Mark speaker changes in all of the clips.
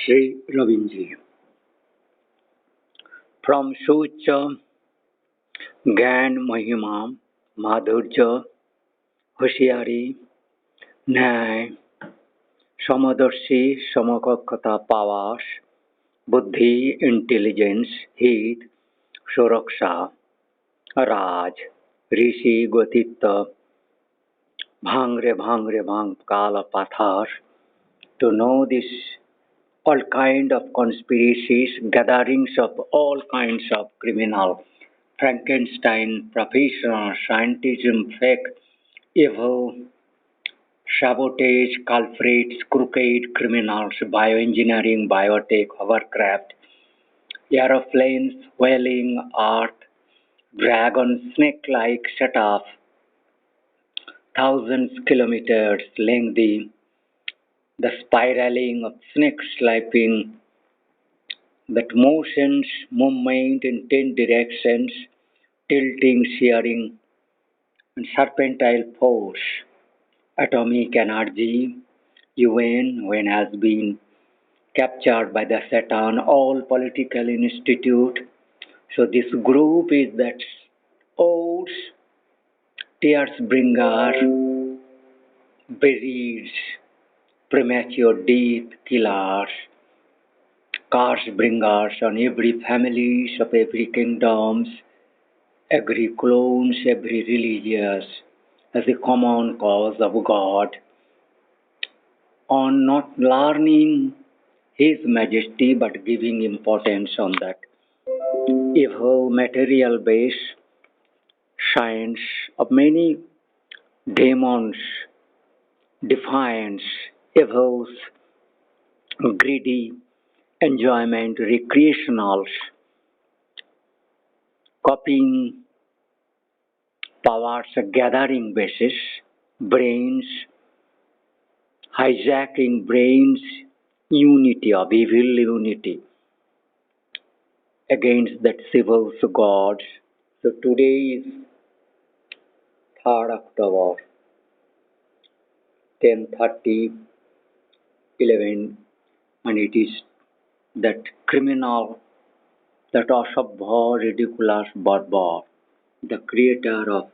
Speaker 1: Sri Ravinji. From Sucha Gan Mahima Madhurja Hoshiari Nyay Samadarshi Samakakata Pawas Buddhi Intelligence Hit Suraksha Raj Rishi Gotita Bhangre Bhang Kala Pathar to know this all kind of conspiracies, gatherings of all kinds of criminal, Frankenstein, professional, scientism, fake, evil, sabotage, culprits, crooked criminals, bioengineering, biotech, hovercraft, aeroplanes, whaling, earth, dragon, snake-like setup, thousands kilometers lengthy, the spiraling of snakes sliping, that motions, movement in 10 directions, tilting, shearing, and serpentine force, atomic energy, UN, when has been captured by the Satan, all political institute. So this group is that old tears bringer, buried, premature death killers, curse bringers on every families of every kingdoms, every clones, every religious, as a common cause of God, on not learning His Majesty but giving importance on that evil material base science of many demons, defiance, evils, greedy, enjoyment, recreationals, copying powers, gathering basis, brains, hijacking brains, unity of evil unity against that civil gods. So today is 3rd October, 10:30, 11, and it is that criminal, that Asabha, ridiculous Barbar, the creator of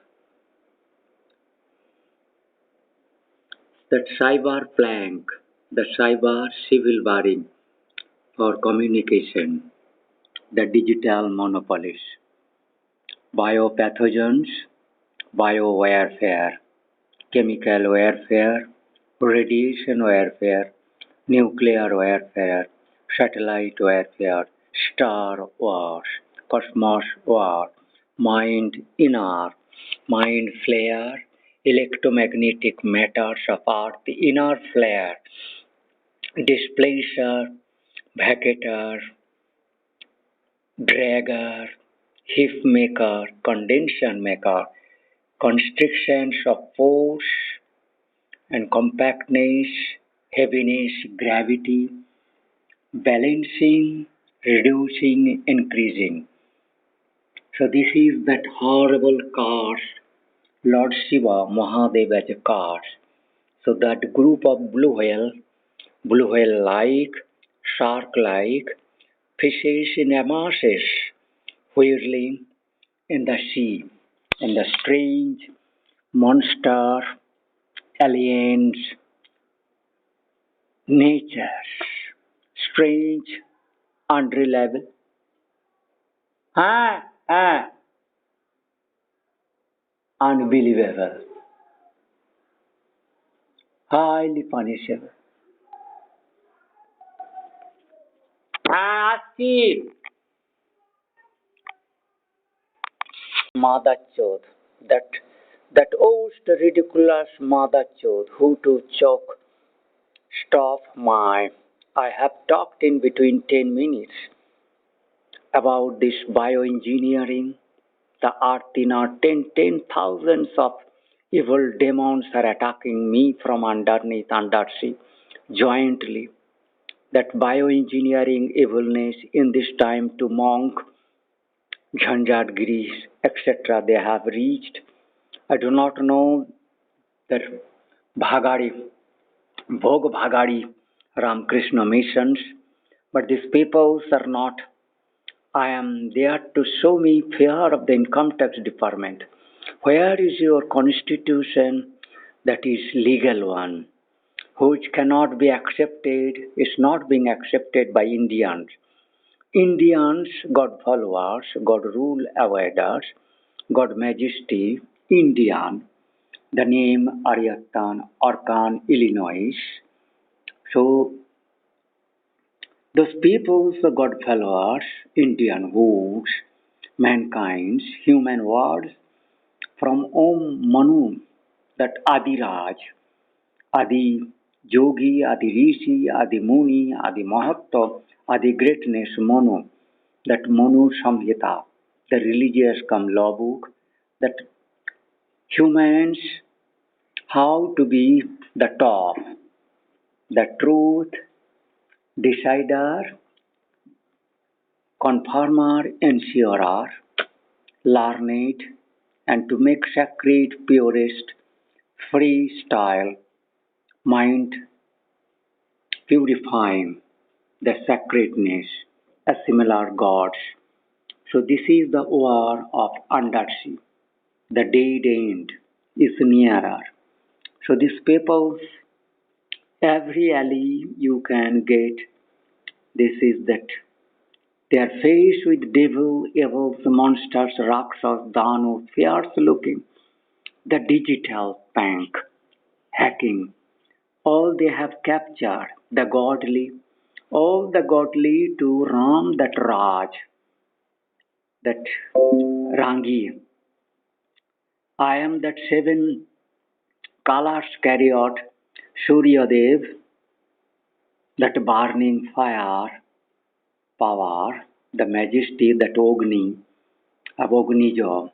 Speaker 1: that cyber plank, the cyber civil warring for communication, the digital monopolies, biopathogens, biowarfare, chemical warfare, radiation warfare, nuclear warfare, satellite warfare, star wars, cosmos war, mind inner, mind flare, electromagnetic matters of earth, inner flare, displacer, vacator, dragger, heap maker, condensation maker, constrictions of force and compactness, heaviness, gravity, balancing, reducing, increasing. So this is that horrible curse, Lord Shiva, Mahadeva's curse. So that group of blue whale like, shark like, fishes in masses, whirling in the sea, and the strange monster, aliens, natures, strange, unreliable, ah, ah, unbelievable, highly punishable. See, Mother Chod, that old ridiculous Mother Chod who to choke, stop my. I have talked in between 10 minutes about this bioengineering, the earth in our ten thousands of evil demons are attacking me from underneath, undersea, jointly. That bioengineering evilness in this time to monk, Jhanjatgiris, etc. they have reached. I do not know that Bhagari, Bhog Bhagari Ramakrishna missions, But these peoples are not. I am there to show me fear of the income tax department. Where is your constitution that is legal one, which cannot be accepted, is not being accepted by Indians. Indians, God followers, God rule avoiders, God majesty, Indian, the name Aryatan, Arkan, Illinois. So those peoples, the God followers, Indian woods, mankind's human words from Om Manu, that Adiraj, Adi Yogi, Adi Rishi, Adi Muni, Adi Mahatma, Adi Greatness Manu, that Manu Samhita, the religious come law book, that humans how to be the top, the truth, decider, conformer, ensurer, learned, and to make sacred, purest, free style, mind purifying the sacredness, as similar gods. So this is the war of undersea. The dead end is nearer. So these peoples, every alley you can get, this is that they are faced with devil, evils, monsters, rakshas, danu, fierce looking, the digital bank, hacking, all they have captured, the godly, all the godly to Ram that Raj, that Rangi. I am that seven colors chariot, Suryadev, that burning fire, power, the majesty, that Ogni, Abognijo,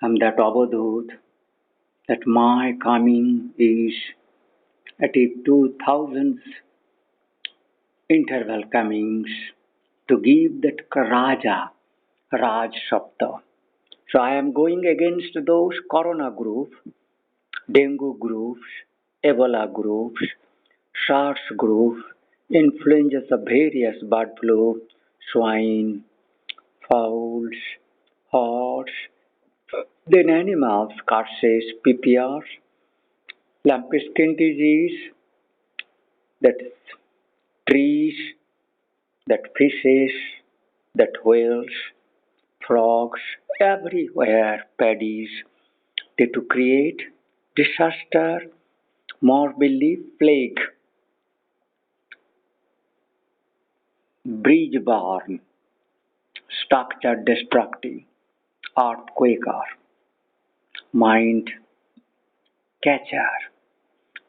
Speaker 1: I am that Abadut, that my coming is at a 2000 interval comings to give that Raja, Raj Sapta. So I am going against those corona groups, dengue groups, Ebola groups, SARS groups, influenzas of various bird flu, swine, fowls, horse, then animals, curses, PPRs, lumpy skin disease, that trees, that fishes, that whales, frogs, everywhere, paddies, they to create disaster, morbidly plague, bridge born, structure destructive, earthquaker, mind catcher,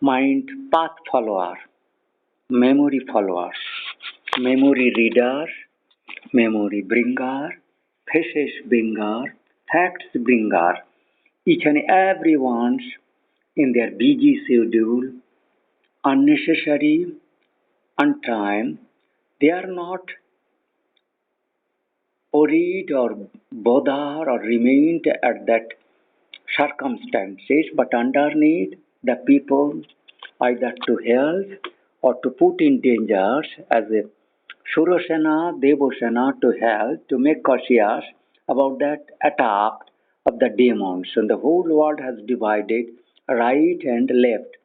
Speaker 1: mind path follower, memory followers, memory reader, memory bringer, faces bringer, facts bringer, each and everyone's in their busy schedule, unnecessary, untime, they are not worried or bothered or remained at that circumstances, but underneath the people either to help or to put in dangers as a Surasena, Devasena to help to make cautious about that attack of the demons. And the whole world has divided right and left,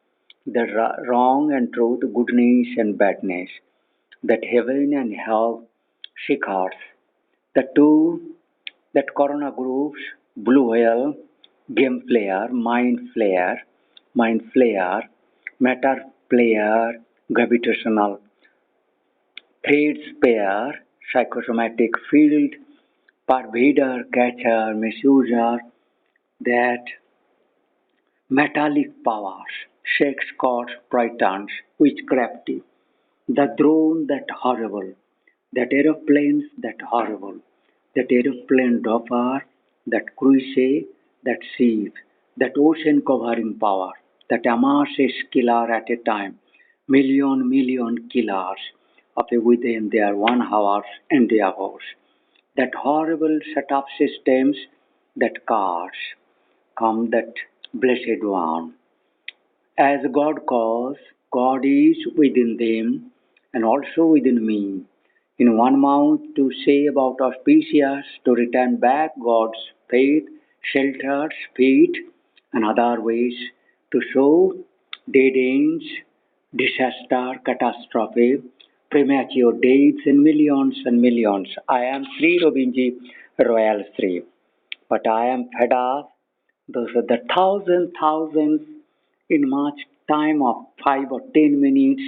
Speaker 1: the wrong and truth, goodness and badness, that heaven and hell seekers. The two that corona groups, blue whale, game player, mind flayer, matter player, gravitational thread pair, psychosomatic field, pervader, catcher, misuser, that metallic powers, sex gods, prytons, witchcrafty, the drone that horrible, that aeroplanes that horrible, that aeroplane dropper, that cruise, that sea, that ocean covering power, that amasses killer at a time, million killers of a within their 1 hours and their hours, that horrible setup systems, that cars, come that blessed one. As God calls, God is within them, and also within me. In one mouth to say about auspicious, to return back God's faith, shelters, feet, and other ways to show dead ends, disaster, catastrophe, premature deaths, and millions. I am Sri Robinji Royal Sri, but I am fed up. Those are the thousands in much time of 5 or 10 minutes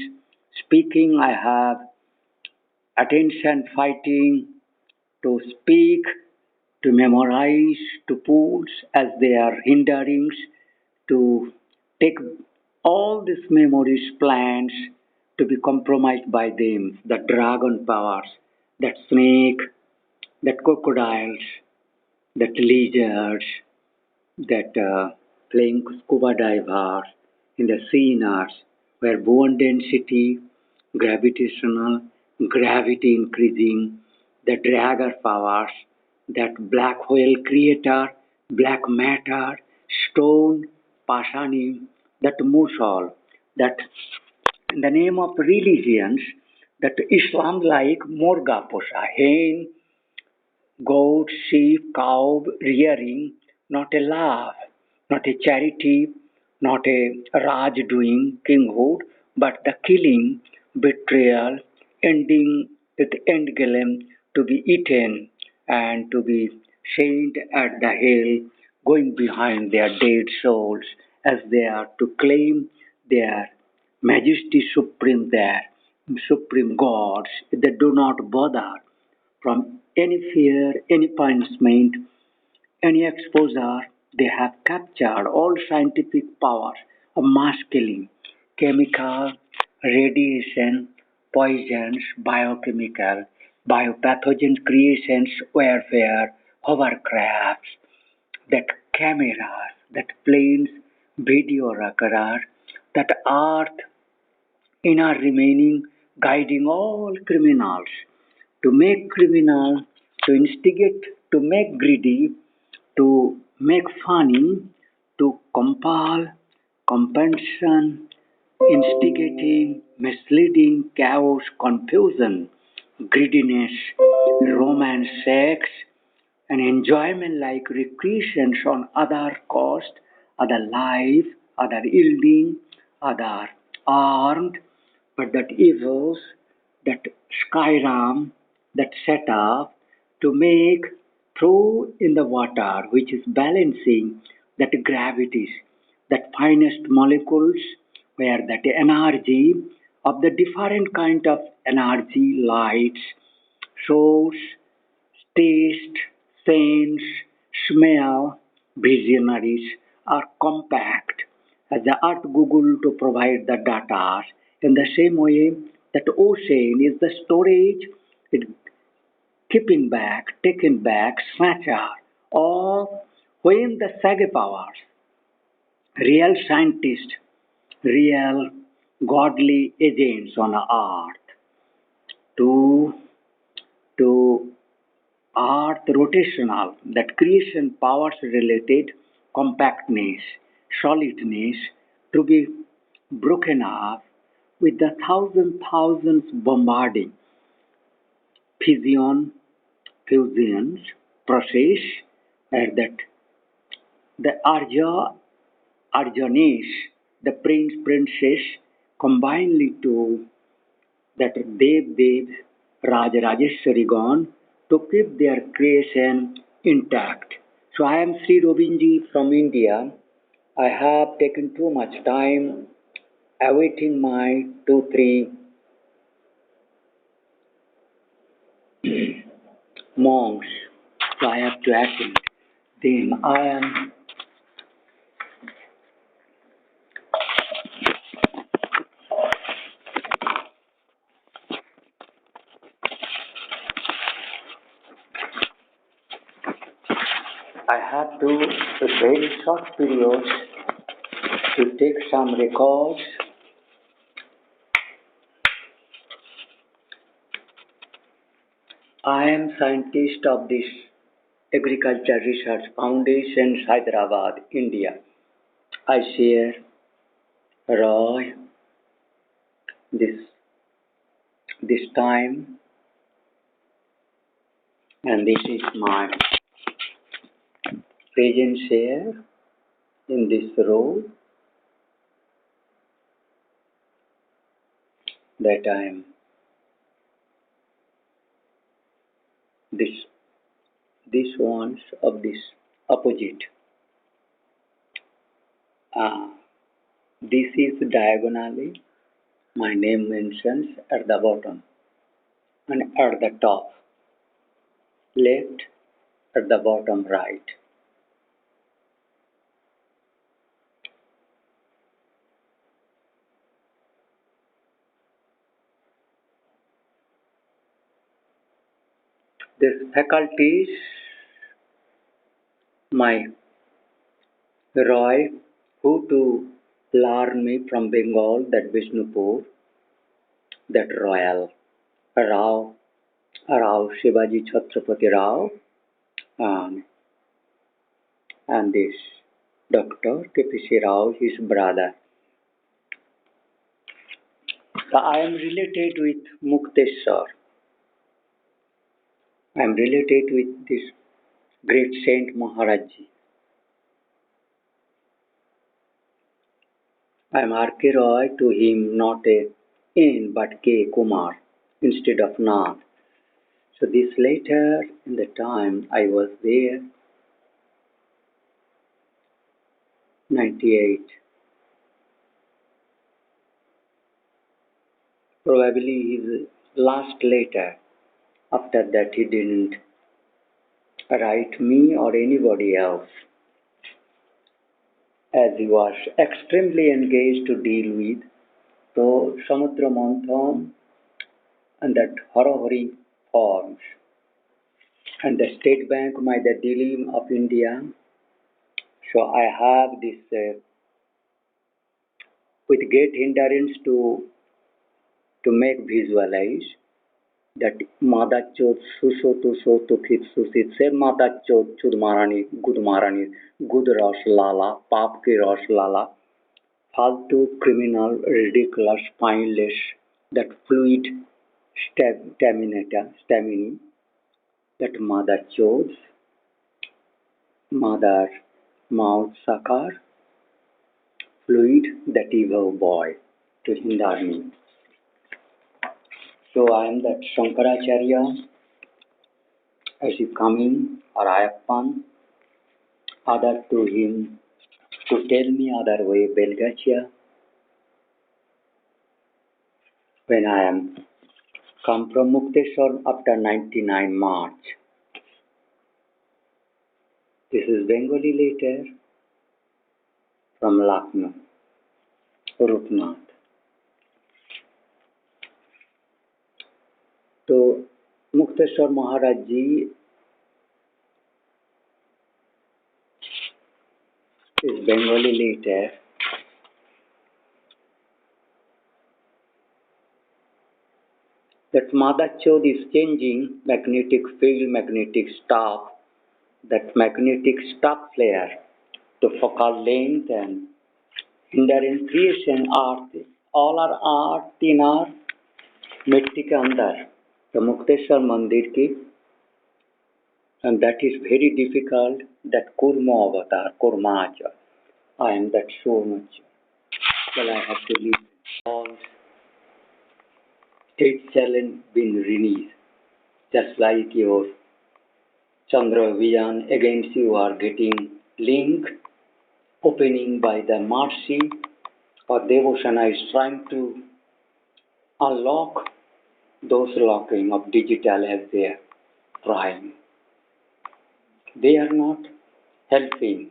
Speaker 1: speaking. I have attention fighting to speak, to memorize, to pools as they are hinderings, to take all these memories, plans to be compromised by them, the dragon powers, that snake, that crocodiles, that lizards, that playing scuba divers in the sea where bone density, gravitational, gravity increasing, the dragger powers, that black whale creator, black matter, stone, Pashani, that Musul, that in the name of religions, that Islam like Morga Pusha, hen, goat, sheep, cow rearing, not a love, not a charity, not a Raj doing kinghood, but the killing, betrayal, ending with end game to be eaten and to be saint at the hill, going behind their dead souls as they are to claim their majesty supreme there, supreme gods. They do not bother from any fear, any punishment, any exposure. They have captured all scientific powers of mass killing, chemical, radiation, poisons, biochemical, biopathogen creations, warfare, hovercrafts, that cameras, that planes, video recorder, that earth inner remaining guiding all criminals to make criminal, to instigate, to make greedy, to make funny, to compel, compensation, instigating, misleading, chaos, confusion, greediness, romance, sex, and enjoyment like recreations on other cost, other life, other yielding, other armed, but that evils, that skyram, that set up to make throw in the water, which is balancing that gravities, that finest molecules, where that energy of the different kind of energy, lights, source, taste, sense, smell, visionaries are compact as the earth Google to provide the data. In the same way that ocean is the storage, it keeping back, taking back, snatcher, or when the Sage powers, real scientists, real godly agents on earth to to earth rotational, that creation powers related compactness, solidness to be broken up with the thousands bombarding fission, fusions process and that the Arjanes, the princess combinedly to that Dev, Raj Rajeshwari gone to keep their creation intact. So I am Sri Robinji from India. I have taken too much time awaiting my 2, 3 monks. So I have to attend. Then I have to a very short period to take some records. I am scientist of this Agriculture Research Foundation, Hyderabad, India. I share Roy this this time, and this is my presence here in this role that I am this ones of this opposite. Uh, this is diagonally my name mentions at the bottom and at the top left, at the bottom right. This faculties, my Roy, who to learn me from Bengal, that Vishnupur, that royal Rao, Rao Shivaji Chhatrapati Rao, um, and this Dr. K.P.C. Rao, his brother. So I am related with Mukteswar. I am related with this great Saint Maharajji. I am R.K. Roy, to him not a N but K. Kumar instead of Nath. So this later, in the time I was there, 98. Probably his last letter. After that, he didn't write me or anybody else, as he was extremely engaged to deal with the Samudra Manthan and that Harahari forms and the State Bank by the Delhi of India. So I have this with great hindrance to make visualize that Madachot Suso to so to fit Susit se Madachot Chudmarani Gudmarani Gudras Lala Pap ki Ras Lala Faltu criminal ridiculous spineless that fluid stamina that Mother chose Mother mouth sakar fluid that evil boy to hinder me. So I am that Shankaracharya as he coming or Ayappan, other to him to tell me other way Belgacia when I am come from Mukteshwar after 99 March. This is Bengali letter from Lucknow, Rupnath. So Mukteshwar Maharaj Ji is Bengali letter. That Mother Chod is changing magnetic field, magnetic stuff, that magnetic stuff flare to focal length and hinder in creation art. All are art in our मिट्टी के अंदर the Mukteshwar Mandir ki, and that is very difficult, that Kurma avatar, Kurmacha. I am that so much. Well, I have to leave. All state challenge been released, just like your Chandra Vijan against you are getting link opening by the mercy or Devosana is trying to unlock those locking of digital as they are trying. They are not helping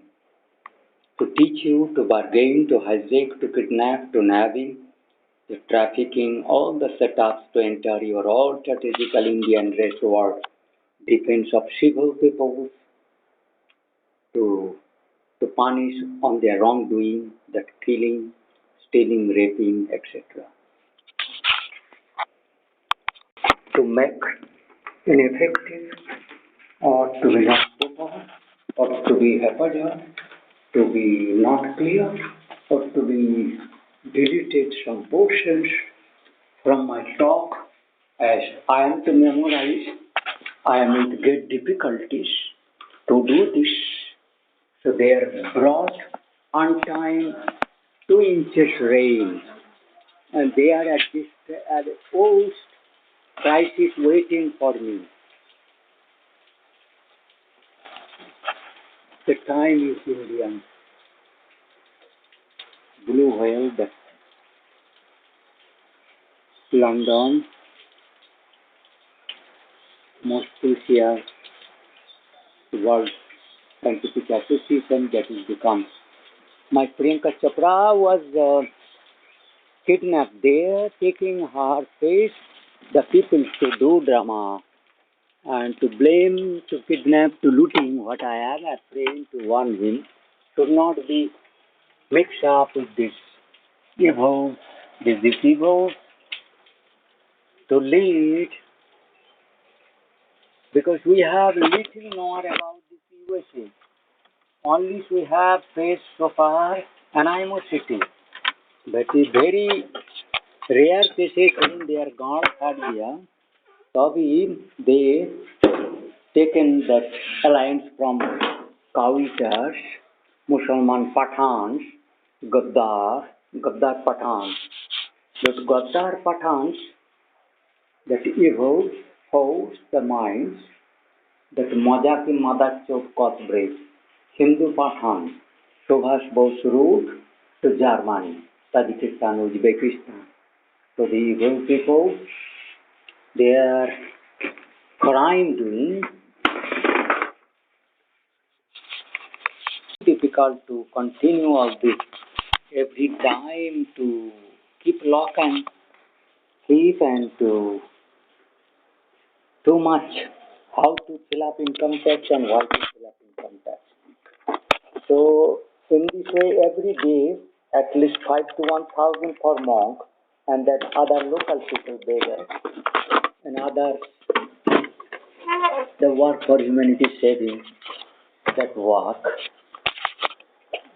Speaker 1: to teach you, to bargain, to hijack, to kidnap, to nabbing, to trafficking, all the setups to enter your all strategical Indian race world, defense of civil people, to punish on their wrongdoing, that killing, stealing, raping, etc. To make ineffective or to be not proper or to be apparent, to be not clear or to be deleted some portions from my talk As I am to memorize, I am with great difficulties to do this. So they are brought on time 2 inches rain, and they are at the most crisis waiting for me. The time is Indian. Blue whale, the London, most precious World Scientific Association that is become. My Priyanka Chopra was kidnapped there, taking her face, the people to do drama and to blame, to kidnap, to looting. What I am afraid to warn him should not be mixed up with this evil, this evil to lead because we have little more about this USA. Only we have faced so far animosity, but it's very rare cases when they are gone had here. Tabi they taken that alliance from Cowitas, Musalman Pathans, Gaddar Pathans. Those Gaddar Pathans that evil host the minds that Mazaki Madachok Kosbreak, Hindu Pathan, Subhash Bose route to Germany, Tajikistan, Uzbekistan. So the evil people, they are crime doing, difficult to continue all this every time to keep lock and keep and to too much how to fill up income tax and why to fill up income tax. So in this way every day at least 5 to 1,000 for monk and then other local people beggars and others the work for humanity saving that work.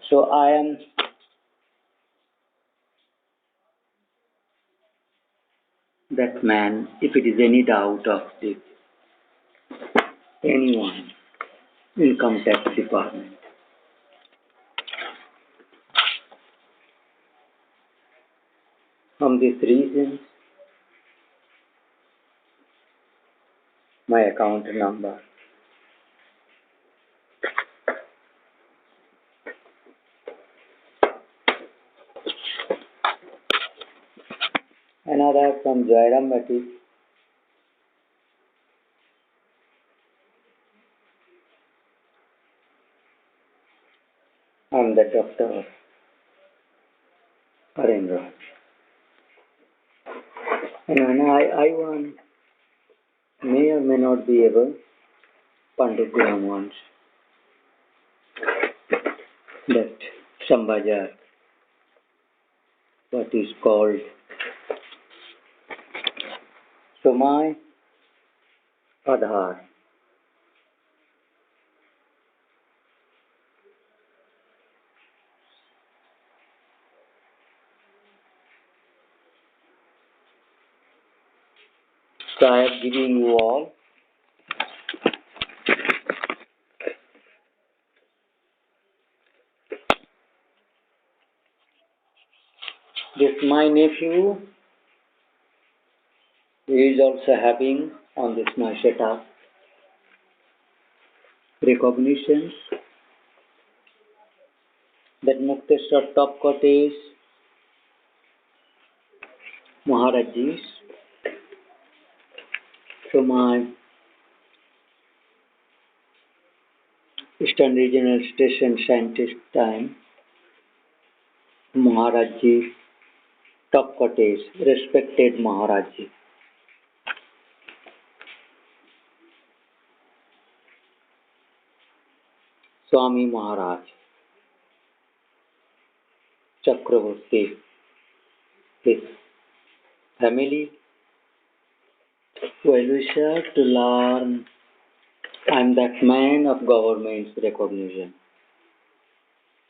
Speaker 1: So I am that man if it is any doubt of this anyone income tax department. From these reasons, my account number another from Jairam Bhatti, I'm the doctor Arendra. And when I want, may or may not be able, Pandit Gulam wants that Sambajar, what is called. So my Aadhaar, so I am giving you all this my nephew is also having on this my setup recognitions that Mukteswar Top Cottage Maharajis. So my Eastern Regional Station Scientist time Maharajji Top Cottage, respected Maharajji. Swami Maharaj Chakravarti, his family, well-wisher to learn. I'm that man of government's recognition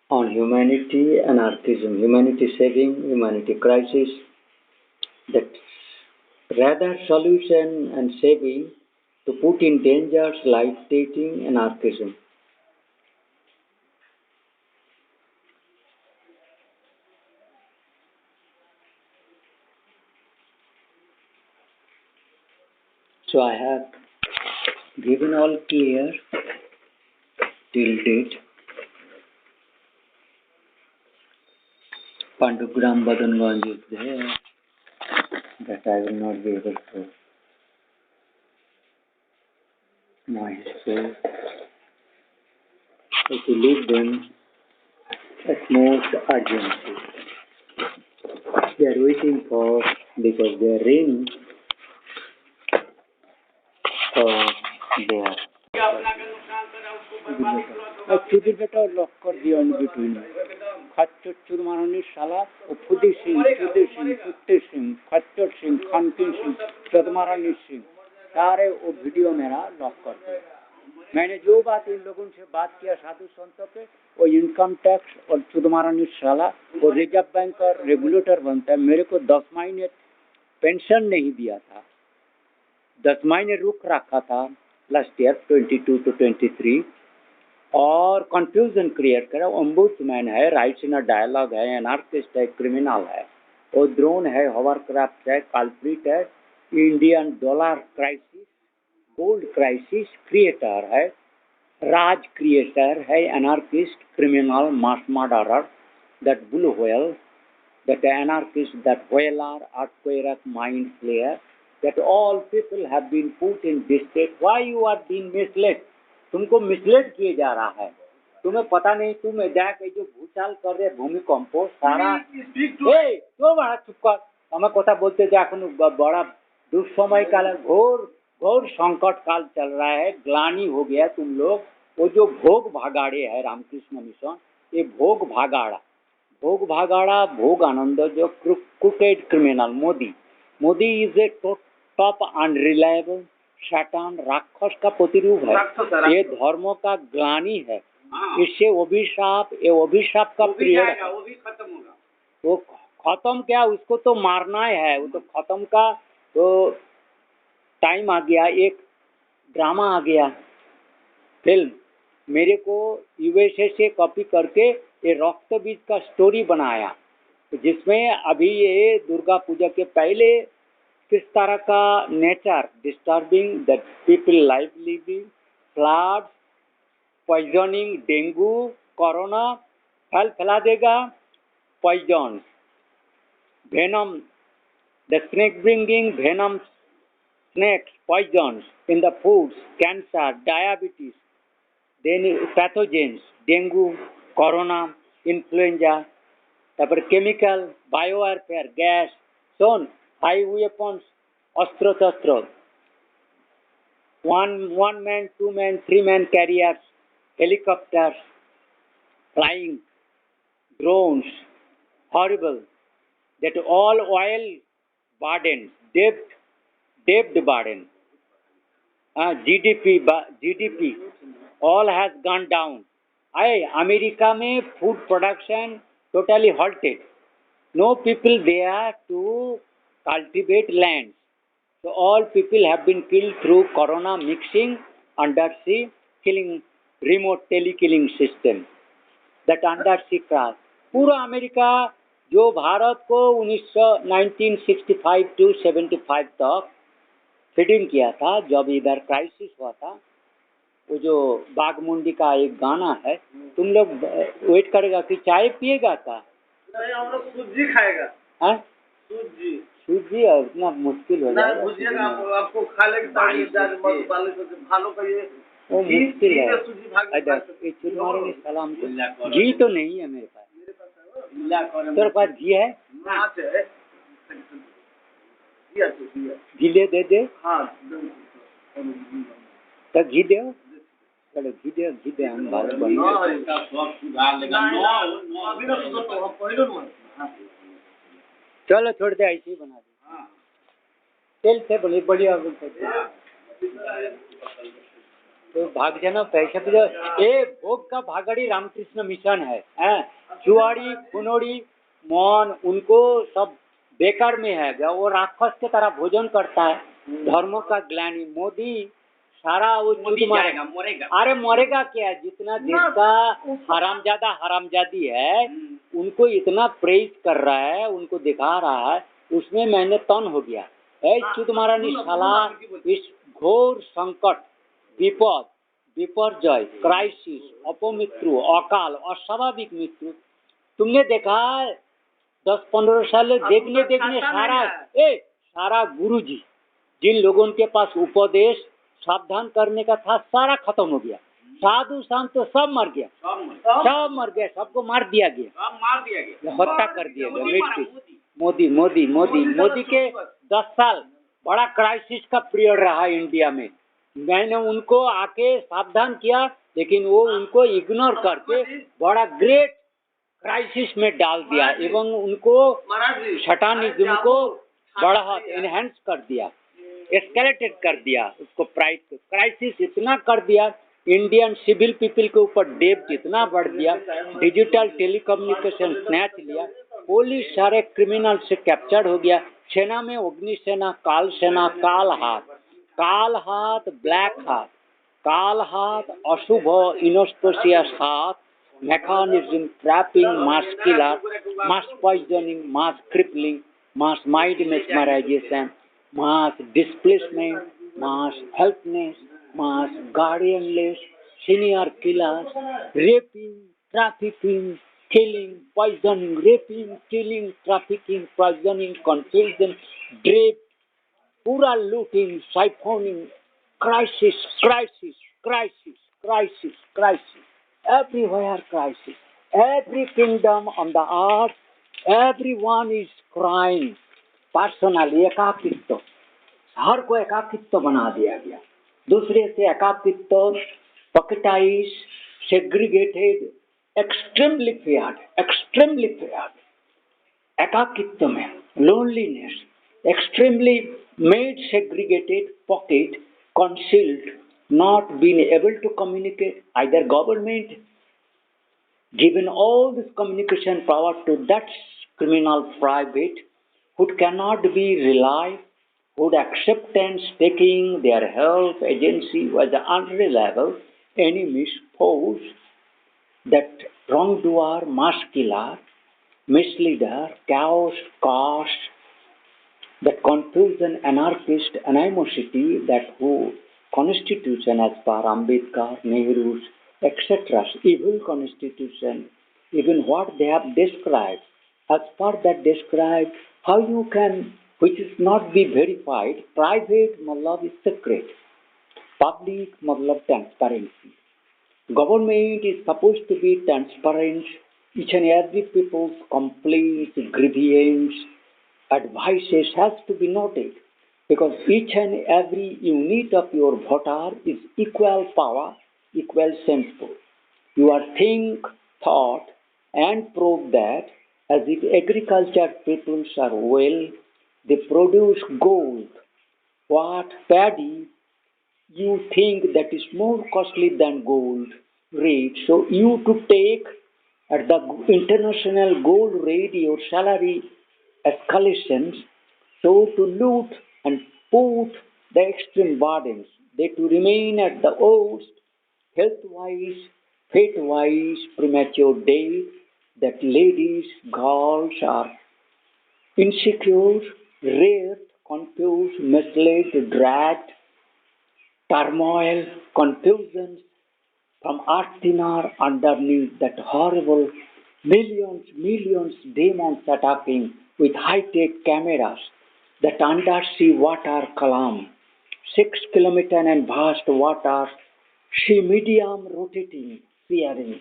Speaker 1: on humanity, anarchism, humanity saving, humanity crisis, that rather solution and saving to put in dangers like teaching anarchism. So I have given all clear till date. Pandugram Badanganj is there that I will not be able to know his soul. So to leave them at most urgency. They are waiting for, because they are raining for their चुदी बेटा lock कर दिया in between खच्चर चुद मारनी साला और फुदी सिंह कुत्ते सिंह खच्चर सिंह खानकिन सिंह चुद मारनी सिंह सारे वो वीडियो मेरा लॉक कर दिया। मैंने जो बात इन लोगों से बात किया साधु संतों के, वो इनकम टैक्स और चुद मारनी साला वो रिजर्व बैंक का रेगुलेटर बनता है। मेरे को 10 महीने पेंशन नहीं दिया था, 10 महीने रुक रखा था लास्ट ईयर 22 to 23 और कंफ्यूजन क्रिएट करा। ओम्बुड्समैन है, राइट्स इन अ डायलॉग है, एनार्किस्ट है, क्रिमिनल है, वो ड्रोन है, हॉवरक्राफ्ट है, कल्प्रिट है, Indian dollar crisis, gold crisis creator है, राज क्रिएटर है, anarchist, criminal, mass murderer, that bull whale, that anarchist, that whaler, earthquake, mind flayer, that all people have been put in this state. Why you are being misled? तुमको misled किए जा रहा है, तुम्हें पता नहीं। तुम जाके जो भूचाल कर रहे भूमिकंप सारा तो बड़ा चुप कर हमें कथा बोलते बड़ा दुस्समय काल, घोर घोर संकट काल चल रहा है, ग्लानी हो गया तुम लोग। वो जो भोग भागाड़े है रामकृष्ण मिशन, ये भोग भागाड़ा भोग आनंद जो crooked criminal Modi is a top unreliable शैतान, राक्षस का प्रतिरूप है। ये धर्मों का ग्लानी है, इससे अभिशाप का पीरियड है। वो भी खत्म होगा। वो खत्म क्या, उसको तो मारना है, वो तो खत्म का तो टाइम आ गया। एक ड्रामा आ गया फिल्म, मेरे को यूएसए से कॉपी करके ये रक्त बीज का स्टोरी बनाया, जिसमें अभी ये दुर्गा पूजा के पहले किस तरह का nature disturbing that people life living, floods, poisoning, dengue, corona फैला देगा, poison, venom, the snake bringing venom, snakes, poisons in the foods, cancer, diabetes, then pathogens, dengue, corona, influenza, তারপর chemical, biowarfare, gas, son, high weapons, অস্ত্র শস্ত্র, one man, 2 man, 3 man carriers, helicopters, flying, drones, horrible, that all oil burdens, debt burden, GDP all has gone down. America में food production totally halted. No people there to cultivate land. So all people have been killed through corona mixing, undersea killing, remote tele-killing system. That undersea crash. पूरा America जो भारत को 1965 to 75 तक feeding किया था, जब इधर crisis हुआ था, वो जो बागमुंडी का एक गाना है, तुम लोग वेट करेगा कि चाय पिएगा का? नहीं, हम लोग सूजी खाएगा। हाँ, सूजी इतना मुश्किल हो जाएगा। आपको खा लेगा वो मुश्किल है। सलाम घी तो नहीं है मेरे पास। तेरे पास घी है? घी दे दे। हाँ, तो घी दे, चलो घी दे हम भारत बन चलो छोड़ दे, ऐसे ही बना दे। तेल से बड़ी बढ़िया तो भाग जाना पैसे पे। ये भोग का भागड़ी रामकृष्ण मिशन है, चुआड़ी, खुनोड़ी, मौन, उनको सब बेकार में है क्या, वो राक्षस की तरह भोजन करता है, धर्मों का ग्लानि। मोदी सारा वो चुद मारेगा, मरेगा। अरे मरेगा क्या, जितना देश का हरामजादा हरामजादी है उनको इतना प्रेज कर रहा है, उनको दिखा रहा है, उसमें मैंने तन हो गया। चुद मारा निशाला, इस घोर संकट, विपद, विपर्जय, क्राइसिस, अपमृत्यु, अकाल, अस्वाभाविक मृत्यु तुमने देखा है 10-15 साल देखने सारा गुरुजी जिन लोगों के पास उपदेश सावधान करने का था सारा खत्म हो गया। साधु संत तो सब मर गया, सबको मार दिया गया, हत्या कर दिया गया। मृत्यु मोदी के 10 साल बड़ा क्राइसिस का पीरियड रहा इंडिया में। मैंने उनको आके सावधान किया, लेकिन वो उनको इग्नोर करके बड़ा ग्रेट क्राइसिस में डाल दिया एवं उनको शैतानिज्म को बढ़ा एनहेंस कर दिया, एस्केलेटेड कर दिया, उसको क्राइसिस इतना कर दिया, इंडियन सिविल पीपल के ऊपर डेब्ट इतना बढ़ दिया, डिजिटल टेलीकम्युनिकेशन स्नैच लिया, पुलिस सारे क्रिमिनल से कैप्चर हो गया, सेना में अग्नि सेना, काल सेना, काल हाथ, ब्लैक हाथ, काल हाथ, अशुभ इनोस्पेशियस हाथ, mechanism, trapping, mass killer, mass poisoning, mass crippling, mass mind mesmerization, mass displacement, mass helplessness, mass guardianless, senior killers, raping, trafficking, killing, poisoning, raping, killing, trafficking, poisoning, confusion, rape, पूरा looting, siphoning, crisis. Everywhere crisis. Every kingdom on the earth, everyone is crying. Personally, एकाकित्व, हर को एकाकित्व बना दिया गया, दूसरे से एकाकित्व, पॉकेटाइज, segregated, extremely फेयर्ड, एकाकित्व में loneliness, extremely made segregated, pocket, concealed, not being able to communicate, either government given all this communication power to that criminal private who cannot be relied, whose acceptance taking their help agency was unreliable, enemies, foes, that wrongdoer, mass killer, misleader, chaos, that confusion, anarchist, animosity, that who constitution as per Ambedkar, Nehru's, etc., evil constitution, even what they have described, as per that described, how you can, which is not be verified, private matlab is secret, public matlab transparency. Government is supposed to be transparent, each and every people's complaints, grievance, advices has to be noted, because each and every unit of your voter is equal power, equal sensible. Your think, thought, and prove that as if agriculture peoples are well, they produce gold. What paddy you think that is more costly than gold rate, so you to take at the international gold rate your salary escalations, so to loot and put the extreme burdens, they to remain at the worst, health-wise, fate-wise, premature death, that ladies, girls are insecure, raped, confused, misled, dragged, turmoil, confusion from earth inner underneath that horrible millions demons attacking with high-tech cameras, that undersea water column, 6 kilometer and vast water, sea medium rotating, searing,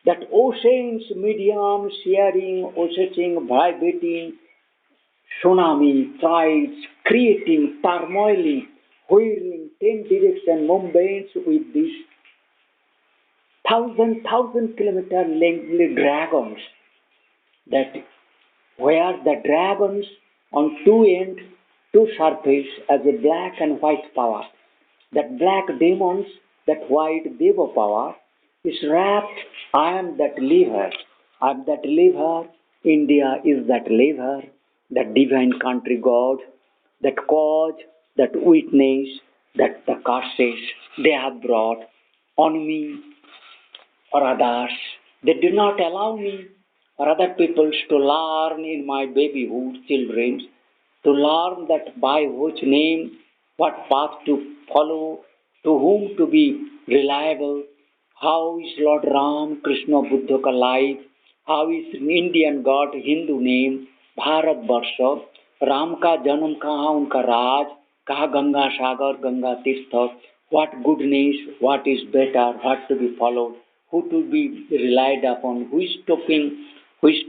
Speaker 1: that oceans medium searing, ocean vibrating, tsunami, tides, creating, turmoiling, whirling, 10 direction movements with these thousand kilometer lengthly dragons, that where the dragons on two ends, two surface as a black and white power, that black demons, that white deva power is wrapped, I am that liver, India is that liver, that divine country God, that cause, that witness, that the curses they have brought on me or others. They do not allow me or other peoples to learn in my babyhood children, to learn that by which name, what path to follow, to whom to be reliable, how is Lord Ram Krishna Buddha ka life, how is Indian God Hindu name, Bharat Varsha, Ram का जन्म कहाँ उनका राज कहाँ गंगा सागर गंगा तीर्थ what goodness what is better what to be followed who to be relied upon who is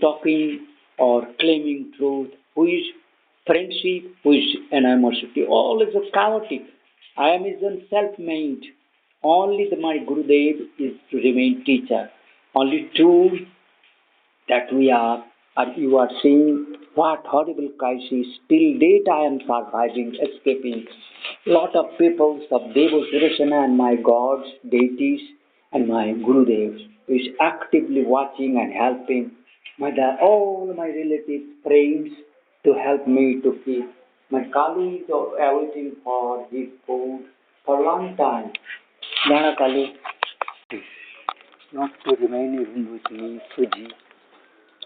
Speaker 1: talking or claiming truth who is friendship who is animosity all is chaotic. I am is self-made. Only my Gurudev is to remain teacher. Only true that we are or you are seeing what horrible crisis till date I am surviving, escaping. Lot of peoples of devotion and my gods, deities and my Gurudevs is actively watching and helping all my relatives, friends to help me to keep. My colleagues are waiting for his food for a long time. Jana Kali, not to remain even with me, Fuji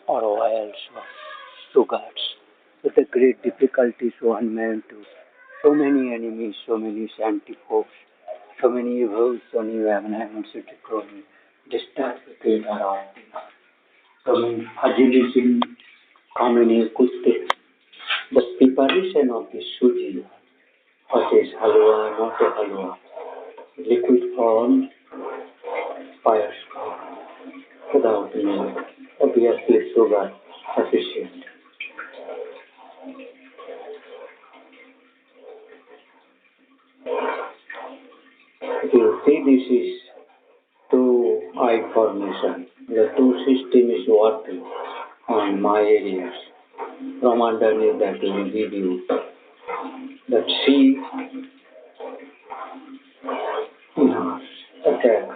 Speaker 1: or oils or sugars. With the great difficulties one man to so many enemies, so many antifoes, so many evils on you have an to grow distracted around. So many agilism, commonly kutte. The preparation of the suji, what is halwa, not a halwa, liquid form, fire form, without milk, obviously sugar sufficient. You see, this is two eye formation. The two system is working on my areas. From underneath that will give you that sea inner effect,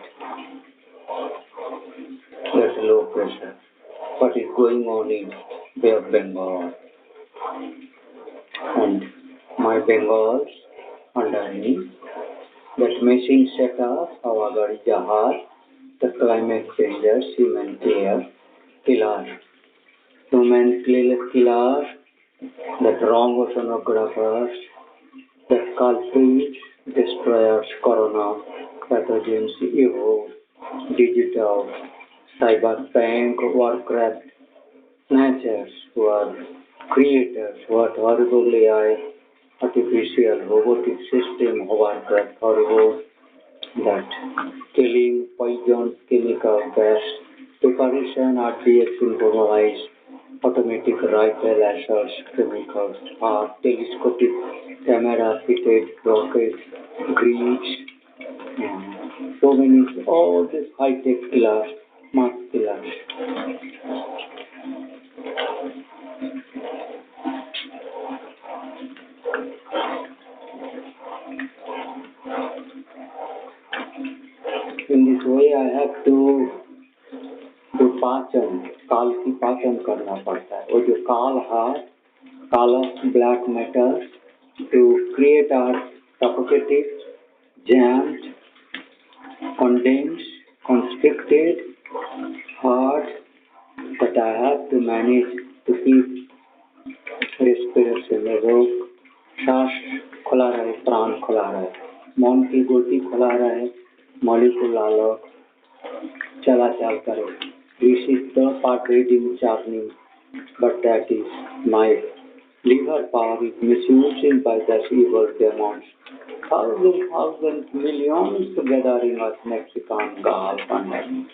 Speaker 1: that low pressure. What is going on in Bay of Bengal and my Bengals underneath that machine setup, our gari jahaz, the climate changes, human air, killer. Human killer, that wrong oceanographers, that culprits, destroyers, corona, pathogens, evil, digital, cyber bank, warcraft, snatchers, who are creators, what horrible AI, artificial robotic system, warcraft, horrible, that killing, poison, chemical gas, preparation, RDX improvised, automatic rifle assaults, chemicals, telescopic camera fitted rockets, greaves, so many, all these high-tech killers, mass killers. In this way, I have to जो पाचन काल की पाचन करना पड़ता है वो जो काल है काल black matter to create our suffocated, jammed, condensed, constricted heart that I have to manage to keep respiration रोक सांस खुला रहे प्राण खुला रहे मन की गति खुला रहे मॉलिक्यूल आलोक चलाचल करे. This is the part reading churning, but that is my liver power is misused by the evil demons. Thousands, millions together in us Mexican Gulf and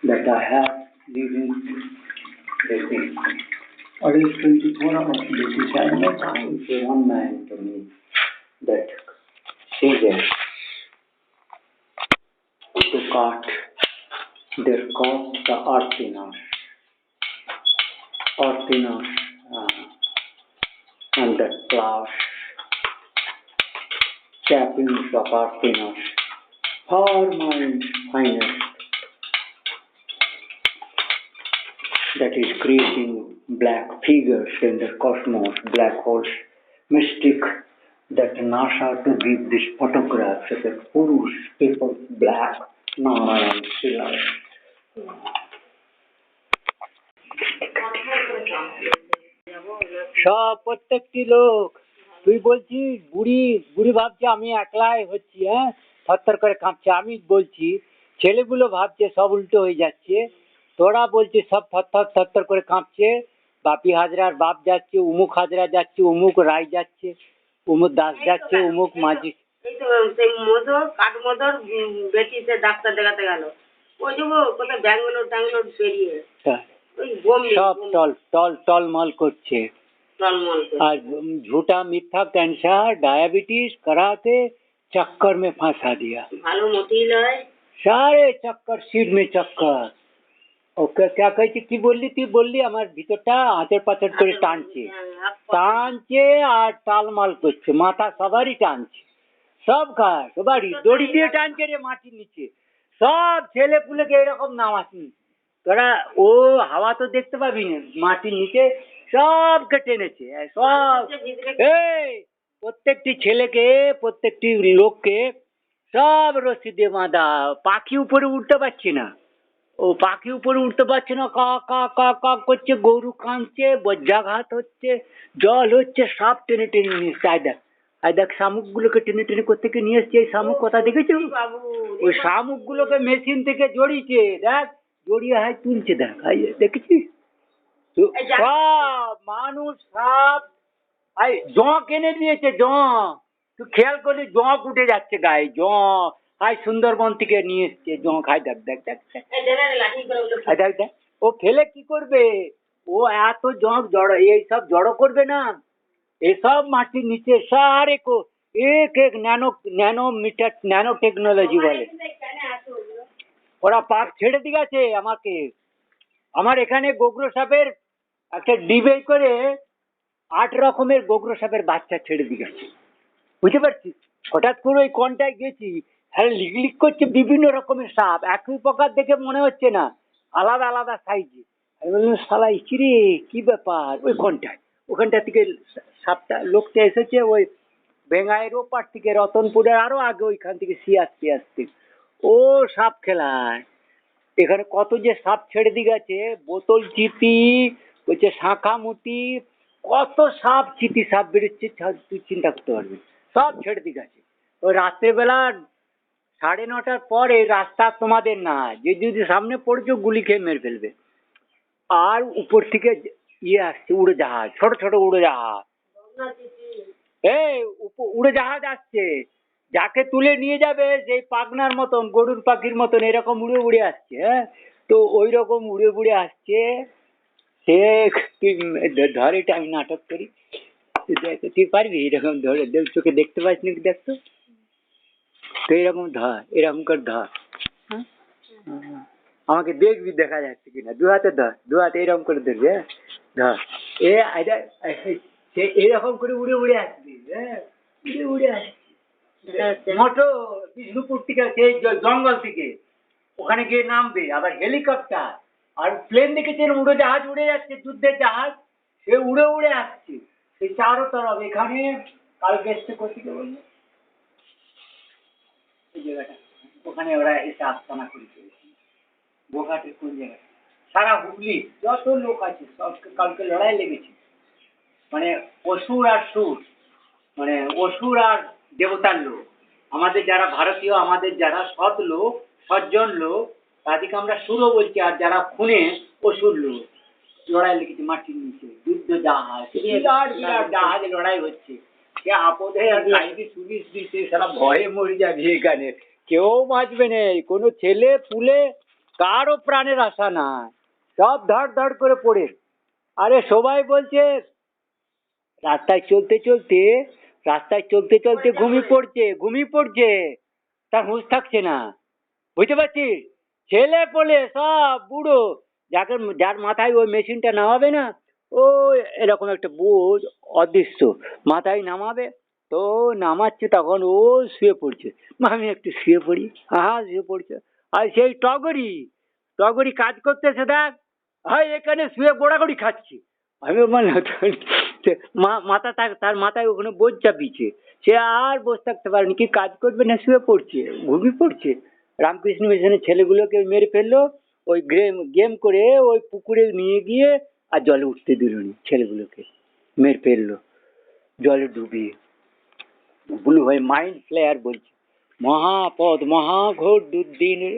Speaker 1: that I have living this thing. What is 24 hours? This is no time for one man to me that seizure cut their coat the earthiness, earthiness, and the class tappings of earthiness are my finest, that is creating black figures in the cosmos, black holes, mystic, that NASA to give this photographs of the Purush, people black, annoyance, সব প্রত্যেকটি লোক তুই বলছিস বুড়ি বুড়ি ভাবছে আমি একলাই হচ্ছি, হ্যাঁ থরথর করে কাঁপছে। আমি বলছি ছেলেগুলো ভাবছে সব উল্টো হয়ে যাচ্ছে, তোরা বলছিস সব থরথর থরথর করে কাঁপছে। বাপি হাজরার বাপ যাচ্ছে, উমুক হাজরা যাচ্ছে, উমুক রায় যাচ্ছে, উমুক দাস যাচ্ছে, উমুক মাঝি। এই তো সেই মধুর কাঠমধুর বেটিতে ডাক্তার দেখাতে গেল, ওই যে কোথায় ব্যাঙ্গালোর ট্যাঙ্গালোর পেরিয়ে সব টলমল করছে। আর झूठा मिथ्या कैंसर डायबिटीज कराते चक्कर में फंसा दिया, ভালো মোটেই নয়, सारे चक्कर सिर में चक्कर। ওকে क्या कहছি কি বললি তুই বললি আমার ভিতরটা হাতের পাথর করে টানছে টানছে আর টালমাল করছে, মাথা সবারই টানছে, সব খায় সবারই দড়ি দিয়ে টানছে রে মাটির নিচে, সব ছেলে পুলেকে এরকম নামাসনি তোরা, ও হাওয়া তো দেখতে পাবি না, মাটির নিচে সবকে টেনেছে সব। এই প্রত্যেকটি ছেলেকে প্রত্যেকটি লোককে সব রশি দিয়ে বাঁধা, পাখি উপরে উঠতে পারছে না, ও পাখি উপরে উঠতে পারছে না, কা কা কা কা করছে, গরু কাঁদছে, বজ্রাঘাত হচ্ছে, জল হচ্ছে, সব টেনে টেনে নিয়ে এসছে। আয় দেখ শামুক গুলোকে টেনে টেনে কোথেকে নিয়ে এসছে, এই শামুক কথা দেখেছো? ওই শামুক গুলোকে মেশিন থেকে জড়িয়েছে, দেখ জড়িয়ে হাই তুলছে, দেখ দেখেছিস? সব মানুষ সব জঁক এনে দিয়েছে, তুই খেয়াল করলি জঁক উঠে যাচ্ছে গায়ে, হাই সুন্দরবন থেকে নিয়ে এসছে জঁক, হাই দেখ দেখ দেখ দেখ দেখ, ও ফেলে কি করবে, ও এত জঁক জড়ো, এইসব জড়ো করবে না, এসব মাটির নিচে সারে এক এক ন্যানোমিটার ন্যানো টেকনোলজি বলে, ওরা পাপ ছেড়ে দিয়ে গেছে আমাকে। আমার এখানে গোগ্র সাপের একটা ডিবে করে 8 রকমের গোগ্র সাপের বাচ্চা ছেড়ে দিয়ে গেছে, বুঝতে পারছিস? হঠাৎ করে ওই কনটায় গেছি, হ্যাঁ লিক করছে বিভিন্ন রকমের সাপ, একই প্রকার দেখে মনে হচ্ছে না, আলাদা আলাদা সাইজে। আমি বললাম শালা ইচিরে কি ব্যাপার, ওই কনটায় ওখানটা থেকে সাপটা লোকটা এসেছে ওই বেঙ্গাইয়ের ওপার থেকে, রতনপুরের আরো আগে, ওইখান থেকে আসতে আসতে ও সাপ খেলায়। এখানে কত যে সাপ ছেড়ে দিয়ে গেছে, বোতল চিতি বলছে, শাঁখা মুতি, কত সাপ চিতি সাপ বেরোচ্ছে তুই চিন্তা করতে পারবি, সব ছেড়ে দিয়ে গেছে। ওই রাত্রেবেলা 9:30টার পরে রাস্তা তোমাদের না, যে যদি সামনে পড়ছো গুলি খেয়ে মেরে ফেলবে। আর উপর থেকে আসছে উড়োজাহাজ, ছোট ছোট উড়োজাহাজ, এই উড়োজাহাজ আসছে, যাকে তুলে নিয়ে যাবে সেই পাখনার মতন, গরুর পাখির মতন এরকম উড়ে উড়ে আসছে। হ্যাঁ, তো ওই রকম উড়ে উড়ে আসছে, সে তুই ধর, এটা আমি নাটক করি, তুই পারবি এরকম ধরে, চোখে দেখতে পাস নাকি, দেখতো তো এরকম ধর, এরকম করে ধর, আমাকে দেখবি দেখা যাচ্ছে কিনা, দু হাতে ধর, দু হাতে এরকম করে ধরবি, হ্যাঁ ধর, সে এরকম করে উড়ে উড়ে আসবি, হ্যাঁ উড়ে উড়ে আসবি মোটো বিষ্ণুপুর থেকে, সেই জঙ্গল থেকে ওখানে গিয়ে নামবে, আবার হেলিকপ্টার আর প্লেন দেখেছেন, উড়োজাহাজ উড়ে যাচ্ছে, যুদ্ধের জাহাজ, সে উড়ে উড়ে আসছে, সে চারো তরফ। এখানে কালকে এসছে কোথেকে বললো এই জায়গাটা, ওখানে ওরা এসে আস্তানা করে চলেছে, গোঘাটের কোন জায়গাটা, সারা হুগলি যত লোক আছে সব কালকে লড়াই লেগেছে, মানে অসুর আর সুর, মানে অসুর আর দেবতার লোক। আমাদের যারা ভারতীয়, আমাদের যারা সৎ লোক, সজ্জন লোক, তাদেরকে আমরা সুরও বলছি, আর যারা খুনে অসুর লোক, লড়াই লেগেছে মাটির নিচে, যুদ্ধ জাহাজ, বিরাট বিরাট জাহাজে লড়াই হচ্ছে, সে আপদে আর লাইভে সুবিশ দিচ্ছে, সারা ভয়ে মরে যাবে, এখানে কেউ বাঁচবে নেই, কোনো ছেলে পুলে কারও প্রাণের আশা নাই, সব ধড় ধড় করে পড়ে। আরে সবাই বলছে রাস্তায় চলতে চলতে ঘুমিয়ে পড়ছে, তার হুঁশ থাকছে না, বুঝতে পারছিস? ছেলে পেলে সব বুড়ো, যাকে যার মাথায় ওই মেশিনটা নামাবে না, ও এরকম একটা বোঝ অদৃশ্য মাথায় নামাবে, তো নামাচ্ছে তখন ও শুয়ে পড়ছে, আমি একটু শুয়ে পড়ি, আহা শুয়ে পড়ছে। আর সেই টগরি, টগরি কাজ করতেছে দেখ, হয় এখানে শুয়ে গোড়াগড়ি খাচ্ছি। আমি বললাম মাথা তার মাথায় ওখানে বোঝ চাপিয়েছে, সে আর বসে থাকতে পারেনি, কি কাজ করবে না, শুয়ে পড়ছে, ঘুমিয়ে পড়ছে। রামকৃষ্ণ মিশনের ছেলেগুলোকে মেরে ফেললো, ওই গেম গেম করে ওই পুকুরে নিয়ে গিয়ে আর জলে উঠতে দিল নি, ছেলেগুলোকে মেরে ফেললো জলে ডুবিয়ে। ব্লু হয়ে মাইন্ড ফ্লেয়ার বলছে, মহাপদ মহাঘোর দুর্দিনে।